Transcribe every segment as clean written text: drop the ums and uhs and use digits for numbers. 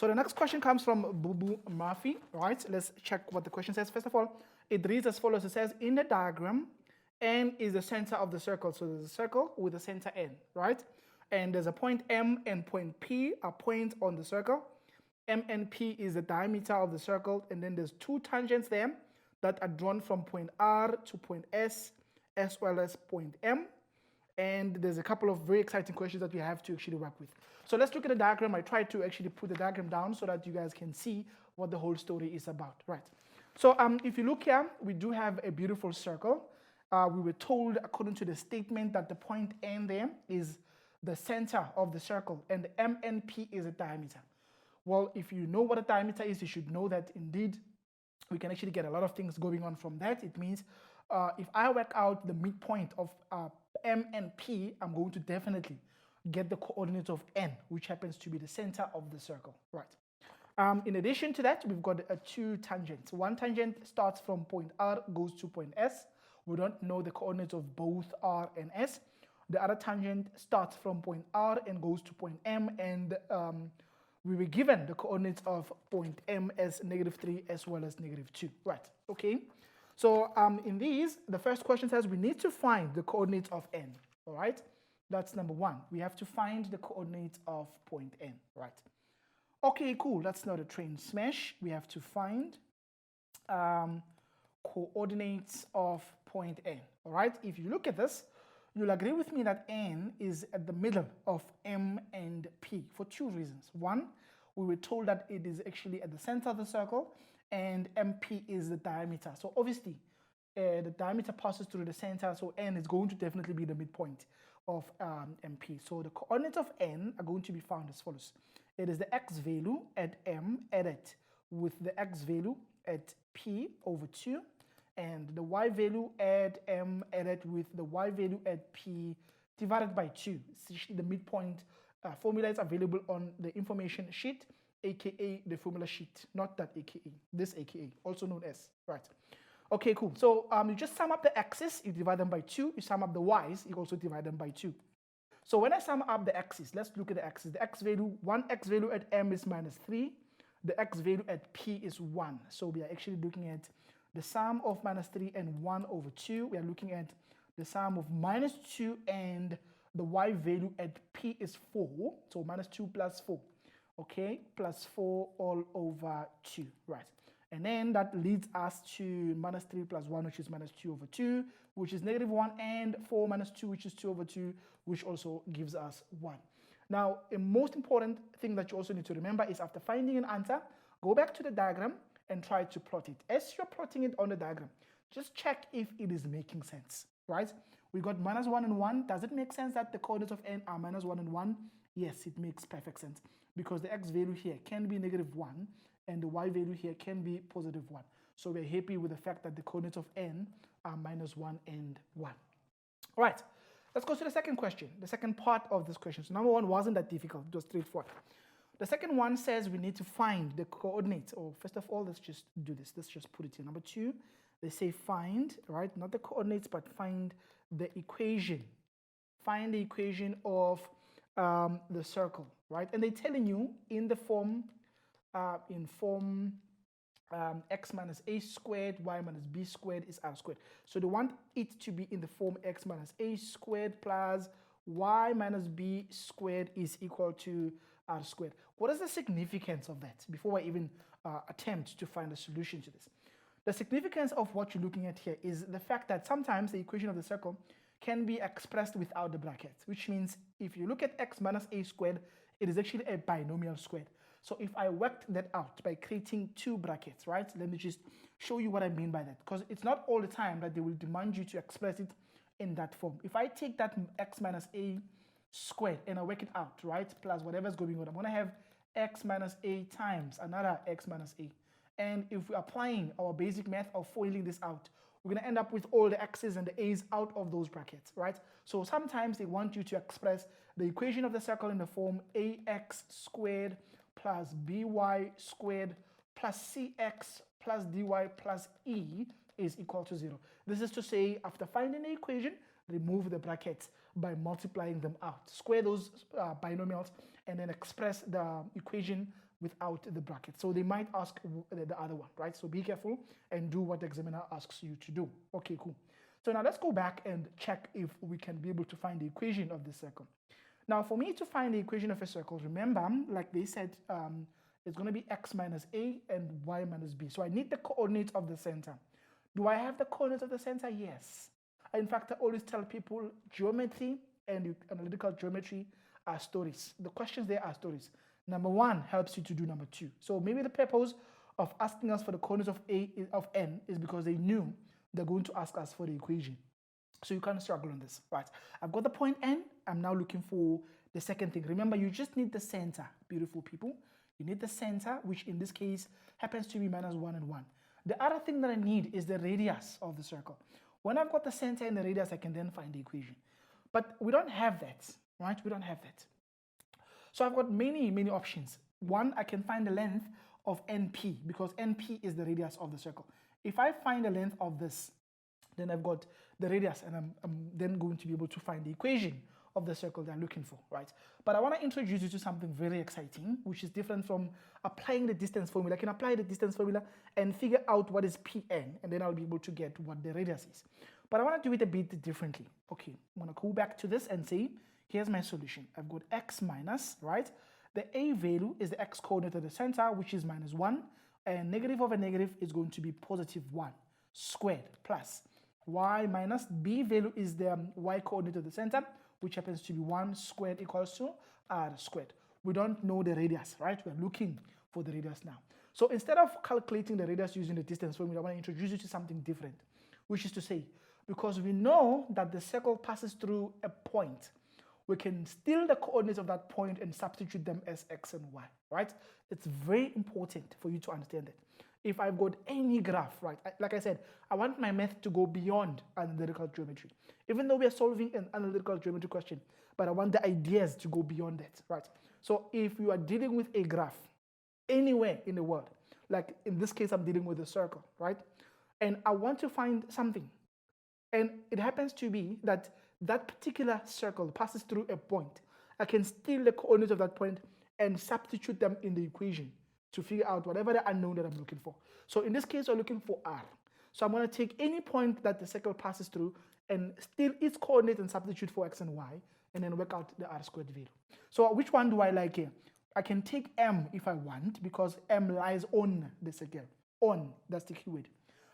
So the next question comes from Bubu Murphy, right? Let's check what the question says. First of all, it reads as follows. It says, in the diagram, N is the center of the circle. So there's a circle with a center N, right? And there's a point M and point P are points on the circle. M and P is the diameter of the circle. And then there's two tangents there that are drawn from point R to point S, as well as point M. And there's a couple of very exciting questions that we have to actually work with. So let's look at the diagram. I tried to actually put the diagram down so that you guys can see what the whole story is about, right? So if you look here, we do have a beautiful circle. We were told, according to the statement, that the point N there is the center of the circle, and the M and P is the diameter. Well, if you know what a diameter is, you should know that indeed we can actually get a lot of things going on from that. It means if I work out the midpoint of M and P, I'm going to definitely get the coordinates of N, which happens to be the center of the circle, right? In addition to that, we've got two tangents. One tangent starts from point R, goes to point S. We don't know the coordinates of both R and S. The other tangent starts from point R and goes to point M, and we were given the coordinates of point M as -3 as well as -2, right? Okay. So in these, the first question says we need to find the coordinates of N, all right? That's number one. We have to find the coordinates of point N, right? Okay, cool. That's not a train smash. We have to find coordinates of point N, all right? If you look at this, you'll agree with me that N is at the middle of M and P for two reasons. One, we were told that it is actually at the center of the circle, and MP is the diameter. So obviously, the diameter passes through the center, so N is going to definitely be the midpoint of MP. So the coordinates of N are going to be found as follows. It is the x value at M added with the x value at P over 2, and the y value at M added with the y value at P divided by 2. Essentially, the midpoint formula is available on the information sheet, aka the formula sheet, not that aka, this aka, also known as, right? Okay, cool. So you just sum up the x's, you divide them by 2. You sum up the y's, you also divide them by 2. So when I sum up the x's, let's look at the x's. The x value, one x value at M is -3. The x value at P is 1. So we are actually looking at the sum of -3 and 1 over 2. We are looking at the sum of -2, and the y value at P is 4. So -2 plus 4. Okay, plus 4 all over 2, right? And then that leads us to -3 plus 1, which is -2 over 2, which is -1, and 4 minus 2, which is 2 over 2, which also gives us 1. Now, a most important thing that you also need to remember is after finding an answer, go back to the diagram and try to plot it. As you're plotting it on the diagram, just check if it is making sense, right? We got -1 and 1. Does it make sense that the coordinates of N are -1 and 1? Yes, it makes perfect sense, because the x value here can be -1 and the y value here can be +1. So we're happy with the fact that the coordinates of N are -1 and 1. All right, let's go to the second question, the second part of this question. So number one wasn't that difficult, it was straightforward. The second one says we need to find the coordinates. Or first of all, let's just do this. Let's just put it here. Number two, they say find, right? Not the coordinates, but find the equation. Find the equation of the circle, right? And they're telling you in the form, x minus a squared, y minus b squared is r squared. So they want it to be in the form x minus a squared plus y minus b squared is equal to r squared. What is the significance of that before I even attempt to find a solution to this? The significance of what you're looking at here is the fact that sometimes the equation of the circle can be expressed without the brackets, which means if you look at x minus a squared, it is actually a binomial squared. So if I worked that out by creating two brackets, right? Let me just show you what I mean by that, because it's not all the time that they will demand you to express it in that form. If I take that x minus a squared and I work it out, right, plus whatever's going on, I'm going to have x minus a times another x minus a. And if we're applying our basic math of foiling this out, we're going to end up with all the x's and the a's out of those brackets, right? So sometimes they want you to express the equation of the circle in the form ax squared plus by squared plus cx plus dy plus e is equal to 0. This is to say, after finding the equation, remove the brackets by multiplying them out. Square those binomials and then express the equation without the bracket. So they might ask the other one, right? So be careful and do what the examiner asks you to do. Okay, cool. So now let's go back and check if we can be able to find the equation of the circle. Now, for me to find the equation of a circle, remember, like they said, it's going to be x minus a and y minus b. So I need the coordinates of the center. Do I have the coordinates of the center? Yes. In fact, I always tell people geometry and analytical geometry are stories. The questions there are stories. Number one helps you to do number two. So maybe the purpose of asking us for the coordinates of n is because they knew they're going to ask us for the equation. So you can't struggle on this, right? I've got the point n. I'm now looking for the second thing. Remember, you just need the center, beautiful people. You need the center, which in this case happens to be minus 1 and 1. The other thing that I need is the radius of the circle. When I've got the center and the radius, I can then find the equation. But we don't have that, right? We don't have that. So I've got many, many options. One, I can find the length of NP because NP is the radius of the circle. If I find the length of this, then I've got the radius and I'm then going to be able to find the equation of the circle that I'm looking for, right? But I want to introduce you to something very exciting, which is different from applying the distance formula. I can apply the distance formula and figure out what is Pn, and then I'll be able to get what the radius is. But I want to do it a bit differently. Okay, I'm going to go back to this and say, here's my solution. I've got x minus, right? The a value is the x coordinate of the center, which is minus 1, and negative of a negative is going to be positive 1 squared plus y minus b value is the y coordinate of the center, which happens to be 1 squared equals to r squared. We don't know the radius, right? We're looking for the radius now. So instead of calculating the radius using the distance formula, I want to introduce you to something different, which is to say, because we know that the circle passes through a point, we can steal the coordinates of that point and substitute them as x and y, right? It's very important for you to understand that. If I've got any graph, right, like I said, I want my math to go beyond analytical geometry. Even though we are solving an analytical geometry question, but I want the ideas to go beyond that, right? So if you are dealing with a graph anywhere in the world, like in this case, I'm dealing with a circle, right? And I want to find something. And it happens to be that that particular circle passes through a point. I can steal the coordinates of that point and substitute them in the equation to figure out whatever the unknown that I'm looking for. So in this case, we're looking for r. So I'm going to take any point that the circle passes through and steal its coordinate and substitute for x and y, and then work out the r squared value. So which one do I like here? I can take m if I want, because m lies on the circle. On, that's the keyword.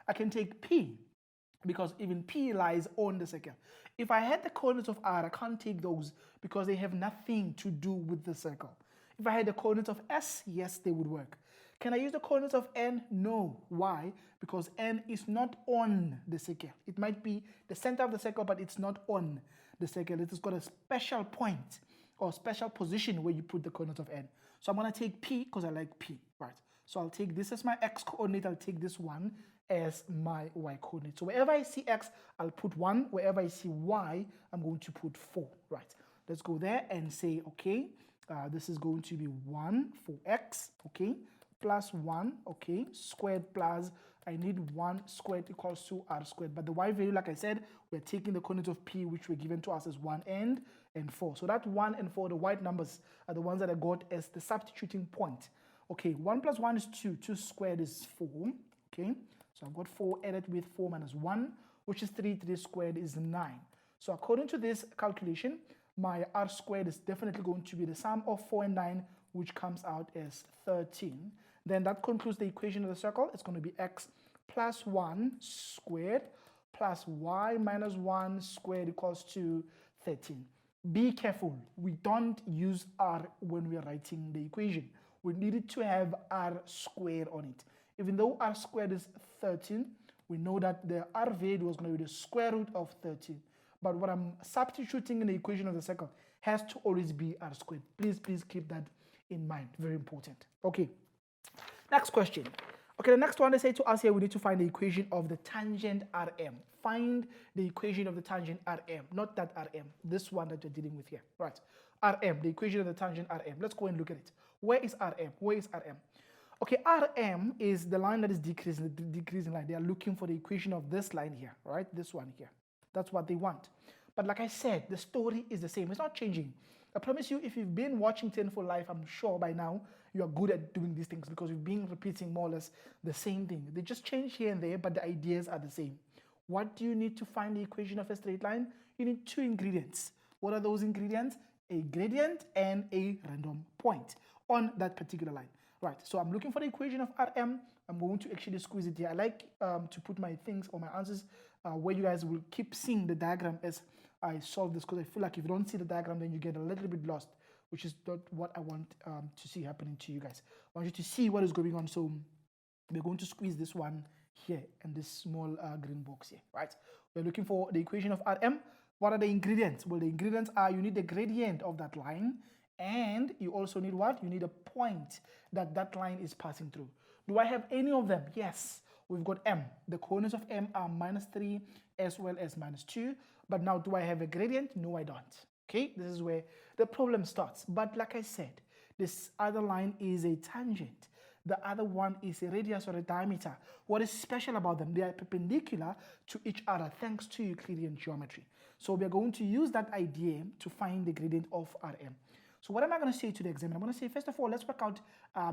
I can take p, because even p lies on the circle. If I had the coordinates of r, I can't take those because they have nothing to do with the circle. If I had the coordinates of s, yes, they would work. Can I use the coordinates of n? No. Why? Because n is not on the circle. It might be the center of the circle, but it's not on the circle. It has got a special point or special position where you put the coordinates of n. So I'm going to take p because I like p, right? So I'll take this as my x coordinate. I'll take this one as my y coordinate. So wherever I see x, I'll put 1. Wherever I see y, I'm going to put 4, right? Let's go there and say, okay, this is going to be 1 for x, okay, plus 1, okay, squared plus, I need 1 squared equals to r squared. But the y value, like I said, we're taking the coordinates of p, which were given to us as 1 and 4. So that 1 and 4, the white numbers, are the ones that I got as the substituting point. Okay, 1 plus 1 is 2. 2 squared is 4, okay. So I've got 4 added with 4 minus 1, which is 3. 3 squared is 9. So according to this calculation, my r squared is definitely going to be the sum of 4 and 9, which comes out as 13. Then that concludes the equation of the circle. It's going to be x plus 1 squared plus y minus 1 squared equals to 13. Be careful. We don't use r when we are writing the equation. We needed to have r squared on it. Even though r squared is 13, we know that the r value was going to be the square root of 13. But what I'm substituting in the equation of the circle has to always be r squared. Please keep that in mind. Very important. Okay. Next question. Okay, the next one they say to us here, we need to find the equation of the tangent Rm. Find the equation of the tangent Rm, not that Rm, this one that you're dealing with here. Right. Rm, the equation of the tangent Rm. Let's go and look at it. Where is Rm? Where is Rm? Okay, Rm is the line that is decreasing, the decreasing line. They are looking for the equation of this line here, right? This one here. That's what they want. But like I said, the story is the same. It's not changing. I promise you, if you've been watching Tenfold Live, I'm sure by now you are good at doing these things because you've been repeating more or less the same thing. They just change here and there, but the ideas are the same. What do you need to find the equation of a straight line? You need two ingredients. What are those ingredients? A gradient and a random point on that particular line. Right, so I'm looking for the equation of Rm. I'm going to actually squeeze it here. I like to put my things or my answers where you guys will keep seeing the diagram as I solve this, because I feel like if you don't see the diagram, then you get a little bit lost, which is not what I want to see happening to you guys. I want you to see what is going on. So we're going to squeeze this one here and this small green box here, right? We're looking for the equation of Rm. What are the ingredients? Well, the ingredients are you need the gradient of that line, and you also need what? You need a point that that line is passing through. Do I have any of them? Yes. We've got m. The coordinates of m are -3 as well as -2. But now, do I have a gradient? No, I don't. Okay, this is where the problem starts. But like I said, this other line is a tangent. The other one is a radius or a diameter. What is special about them? They are perpendicular to each other thanks to Euclidean geometry. So we are going to use that idea to find the gradient of Rm. So what am I going to say to the examiner? I'm going to say, first of all, let's work out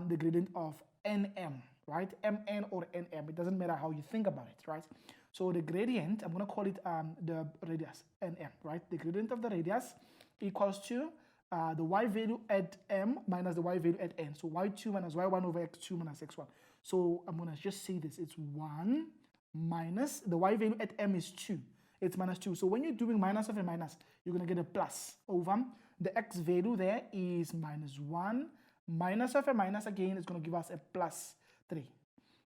the gradient of Nm, right? Mn or Nm. It doesn't matter how you think about it, right? So the gradient, I'm going to call it the radius, Nm, right? The gradient of the radius equals to the y value at m minus the y value at n. So y2 minus y1 over x2 minus x1. So I'm going to just say this. It's 1 minus the y value at m is 2. It's -2. So when you're doing minus of a minus, you're going to get a plus over the x value there is -1. Minus of a minus again is going to give us a +3.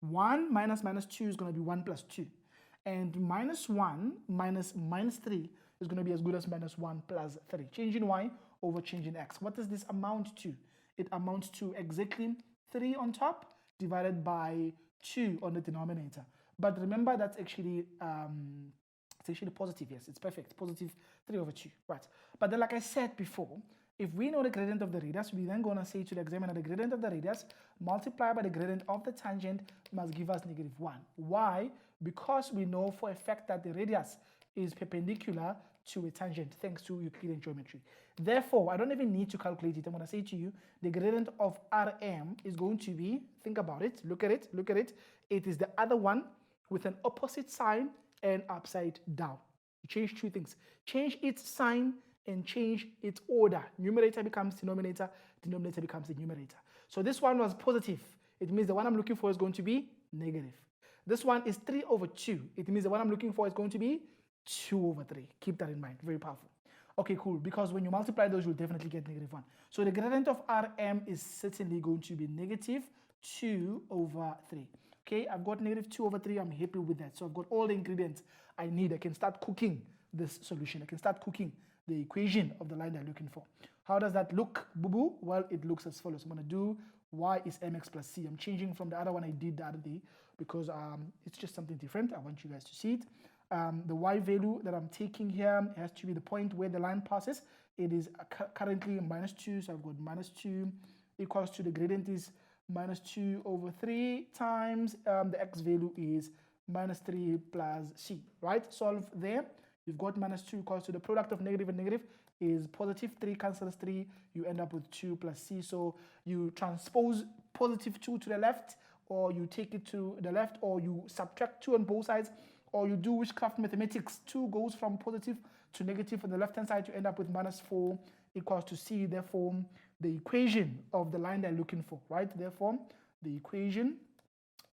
1 minus -2 is going to be 1 plus 2. And -1 minus -3 is going to be as good as -1 plus 3. Changing y over changing x. What does this amount to? It amounts to exactly 3 on top divided by 2 on the denominator. But remember, that's actually it's actually positive. Yes, it's perfect. Positive 3 over 2. Right. But then, like I said before, if we know the gradient of the radius, we're then going to say to the examiner the gradient of the radius multiplied by the gradient of the tangent must give us -1. Why? Because we know for a fact that the radius is perpendicular to a tangent thanks to Euclidean geometry. Therefore, I don't even need to calculate it. I'm going to say to you the gradient of Rm is going to be, think about it, look at it, look at it. It is the other one with an opposite sign and upside down. You change two things. Change its sign and change its order. Numerator becomes denominator, denominator becomes the numerator. So this one was positive. It means the one I'm looking for is going to be negative. This one is 3 over 2. It means the one I'm looking for is going to be 2 over 3. Keep that in mind. Very powerful. Okay, cool. Because when you multiply those, you'll definitely get -1. So the gradient of Rm is certainly going to be -2 over 3. Okay, I've got -2 over 3. I'm happy with that. So I've got all the ingredients I need. I can start cooking this solution. I can start cooking the equation of the line I'm looking for. How does that look, boo-boo? Well, it looks as follows. I'm going to do y is mx plus c. I'm changing from the other one I did the other day because it's just something different. I want you guys to see it. The y value that I'm taking here has to be the point where the line passes. It is currently -2, so I've got -2 equals to the gradient is -2 over 3 times the x value is -3 plus c, right? Solve there. You've got -2 equals to the product of negative and negative is positive. 3 cancels 3. You end up with 2 plus c. So you transpose +2 to the left, or you take it to the left, or you subtract 2 on both sides, or you do witchcraft mathematics. 2 goes from positive to negative on the left-hand side. You end up with -4 equals to c. Therefore, the equation of the line they're looking for, right? Therefore, the equation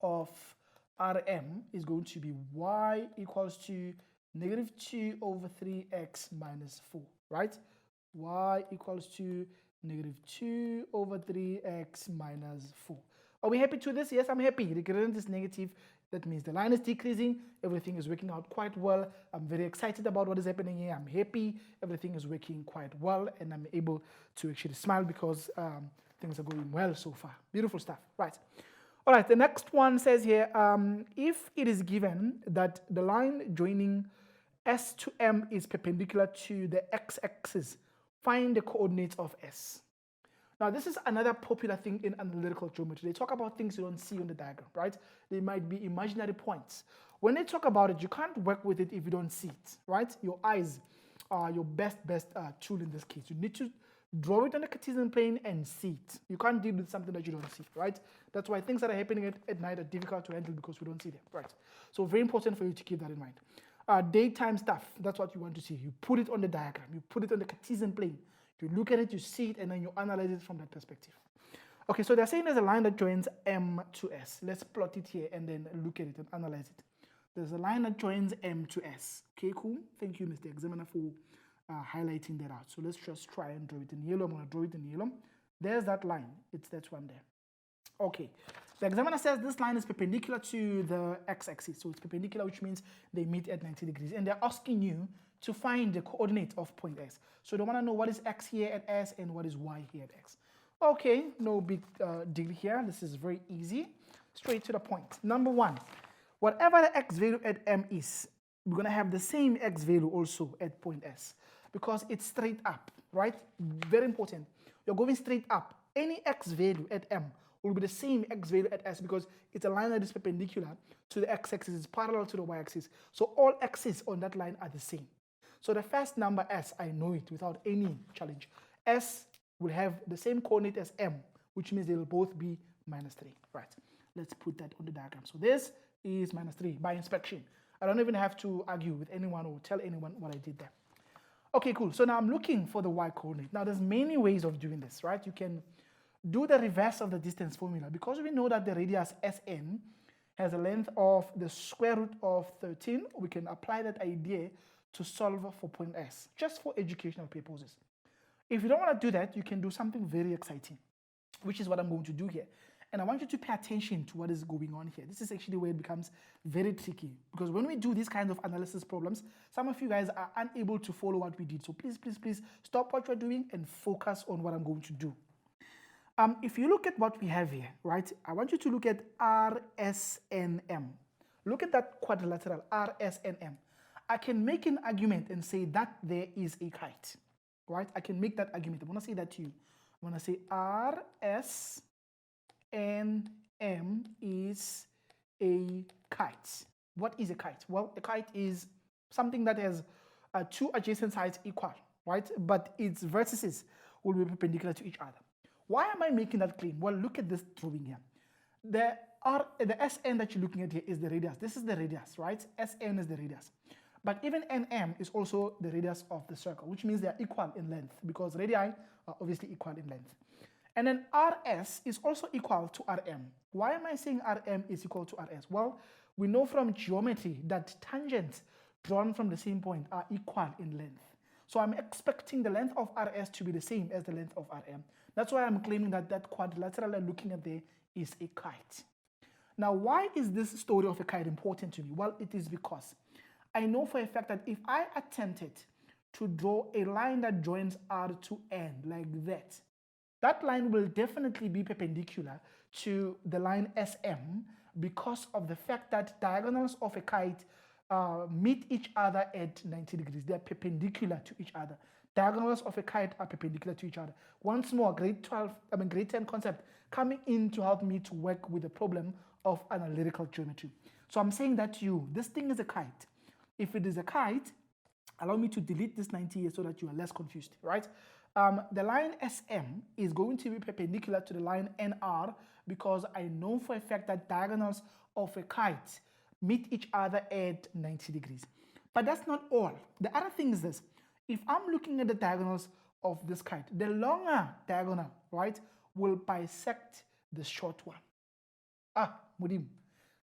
of Rm is going to be y equals to -2 over 3x minus 4, right? Y equals to -2 over 3x minus 4. Are we happy to this? Yes, I'm happy. The gradient is negative. That means the line is decreasing. Everything is working out quite well. I'm very excited about what is happening here. I'm happy. Everything is working quite well, and I'm able to actually smile because things are going well so far. Beautiful stuff, right? All right, the next one says here, if it is given that the line joining S to M is perpendicular to the x-axis, find the coordinates of S. Now, this is another popular thing in analytical geometry. They talk about things you don't see on the diagram, right? They might be imaginary points. When they talk about it, you can't work with it if you don't see it, right? Your eyes your best tool in this case. You need to draw it on the Cartesian plane and see it. You can't deal with something that you don't see, right? That's why things that are happening at night are difficult to handle because we don't see them, right? So very important for you to keep that in mind. Daytime stuff, that's what you want to see. You put it on the diagram, you put it on the Cartesian plane, you look at it, you see it, and then you analyze it from that perspective. Okay, so they're saying there's a line that joins M to S. Let's plot it here and then look at it and analyze it. There's a line that joins M to S. Okay, cool. Thank you, Mr. Examiner, for highlighting that out. So let's just try and draw it in yellow. I'm going to draw it in yellow. There's that line. It's that one there. Okay. The examiner says this line is perpendicular to the x-axis. So it's perpendicular, which means they meet at 90 degrees. And they're asking you to find the coordinate of point S. So they want to know what is x here at S and what is y here at X. Okay, no big deal here. This is very easy. Straight to the point. Number one, whatever the x value at M is, we're going to have the same x value also at point S because it's straight up, right? Very important. You're going straight up. Any x value at M will be the same x value at S because it's a line that is perpendicular to the x-axis, it's parallel to the y-axis. So all x's on that line are the same. So the first number S, I know it without any challenge. S will have the same coordinate as M, which means they will both be -3, right? Let's put that on the diagram. So this is -3 by inspection. I don't even have to argue with anyone or tell anyone what I did there. Okay, cool. So now I'm looking for the y coordinate. Now there's many ways of doing this, right? You can do the reverse of the distance formula because we know that the radius Sn has a length of the square root of 13. We can apply that idea to solve for point S, just for educational purposes. If you don't want to do that, you can do something very exciting, which is what I'm going to do here. And I want you to pay attention to what is going on here. This is actually where it becomes very tricky because when we do these kinds of analysis problems, some of you guys are unable to follow what we did. So please, please, please stop what you're doing and focus on what I'm going to do. If you look at what we have here, right, I want you to look at RSNM. Look at that quadrilateral, RSNM. I can make an argument and say that there is a kite, right? I can make that argument. I want to say that to you. I want to say RSNM is a kite. What is a kite? Well, a kite is something that has two adjacent sides equal, right? But its vertices will be perpendicular to each other. Why am I making that claim? Well, look at this drawing here. The SN that you're looking at here is the radius. This is the radius, right? SN is the radius. But even NM is also the radius of the circle, which means they are equal in length because radii are obviously equal in length. And then RS is also equal to RM. Why am I saying RM is equal to RS? Well, we know from geometry that tangents drawn from the same point are equal in length. So I'm expecting the length of RS to be the same as the length of RM. That's why I'm claiming that that quadrilateral I'm looking at there is a kite. Now, why is this story of a kite important to me? Well, it is because I know for a fact that if I attempted to draw a line that joins R to N like that, that line will definitely be perpendicular to the line SM because of the fact that diagonals of a kite meet each other at 90 degrees. They are perpendicular to each other. Diagonals of a kite are perpendicular to each other. Once more, grade 10 concept coming in to help me to work with the problem of analytical geometry. So I'm saying that to you, this thing is a kite. If it is a kite, allow me to delete this 90 here so that you are less confused, right? The line SM is going to be perpendicular to the line NR because I know for a fact that diagonals of a kite meet each other at 90 degrees. But that's not all. The other thing is this. If I'm looking at the diagonals of this kite, the longer diagonal, right, will bisect the short one. Mudim.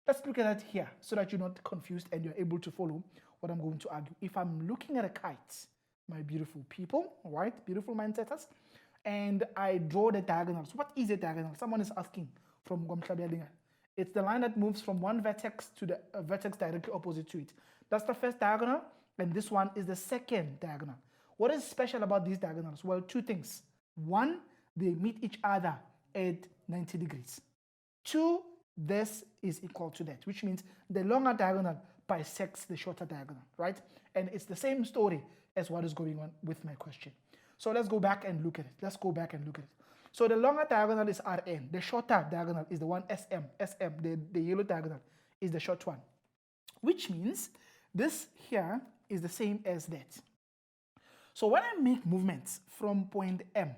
Let's look at that here so that you're not confused and you're able to follow what I'm going to argue. If I'm looking at a kite, my beautiful people, right, beautiful mindsetters, and I draw the diagonals. What is a diagonal? Someone is asking from Gomshabelinga. It's the line that moves from one vertex to the vertex directly opposite to it. That's the first diagonal, and this one is the second diagonal. What is special about these diagonals? Well, two things. One, they meet each other at 90 degrees. Two, this is equal to that, which means the longer diagonal bisects the shorter diagonal, right? And it's the same story as what is going on with my question. So let's go back and look at it. So the longer diagonal is Rn. The shorter diagonal is the one SM. The yellow diagonal is the short one, which means this here is the same as that. So when I make movements from point M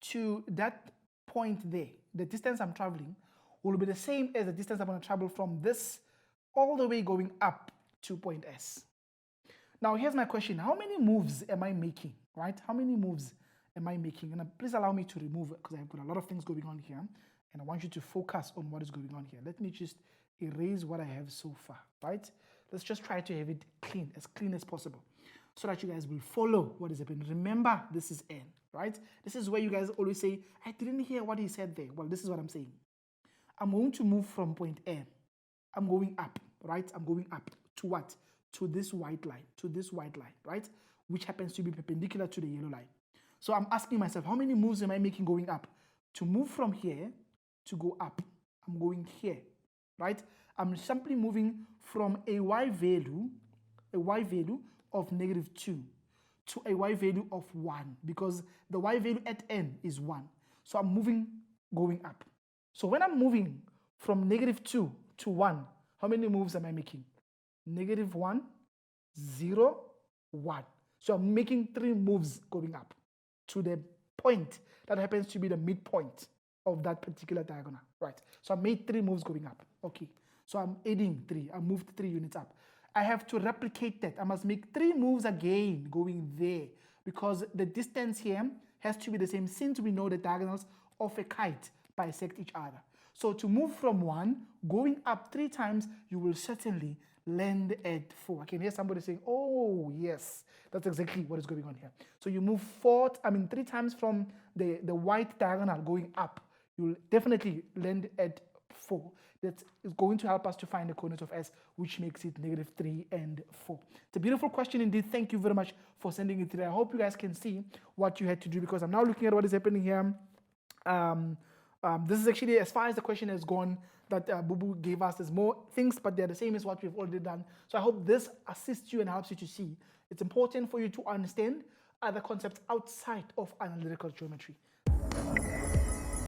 to that point there, the distance I'm traveling will be the same as the distance I'm going to travel from this all the way going up to point S. Now here's my question. How many moves am I making, right? How many moves am I making? And please allow me to remove it because I've got a lot of things going on here and I want you to focus on what is going on here. Let me just erase what I have so far, right? Let's just try to have it clean as possible, so that you guys will follow what is happening. Remember, this is N, right? This is where you guys always say, I didn't hear what he said there. Well, this is what I'm saying. I'm going to move from point M. I'm going up, right? I'm going up to what? To this white line, right? Which happens to be perpendicular to the yellow line. So I'm asking myself, how many moves am I making going up? To move from here to go up, I'm going here, right? I'm simply moving from a y value of -2 to a y value of 1 because the y value at N is 1. So I'm moving going up. So when I'm moving from -2 to 1, how many moves am I making? -1, 0, 1. So I'm making 3 moves going up to the point that happens to be the midpoint of that particular diagonal, right? So I made 3 moves going up. Okay, so I'm adding 3. I moved 3 units up. I have to replicate that. I must make 3 moves again going there because the distance here has to be the same since we know the diagonals of a kite bisect each other. So to move from 1, going up 3 times, you will certainly land at 4. I can hear somebody saying, oh, yes, that's exactly what is going on here. So you move 3 times from the white diagonal going up, you'll definitely land at 4. That is going to help us to find the coordinates of S, which makes it -3 and 4. It's a beautiful question indeed. Thank you very much for sending it today. I hope you guys can see what you had to do because I'm now looking at what is happening here. This is actually, as far as the question has gone, that Bubu gave us. There's more things, but they're the same as what we've already done. So I hope this assists you and helps you to see. It's important for you to understand other concepts outside of analytical geometry.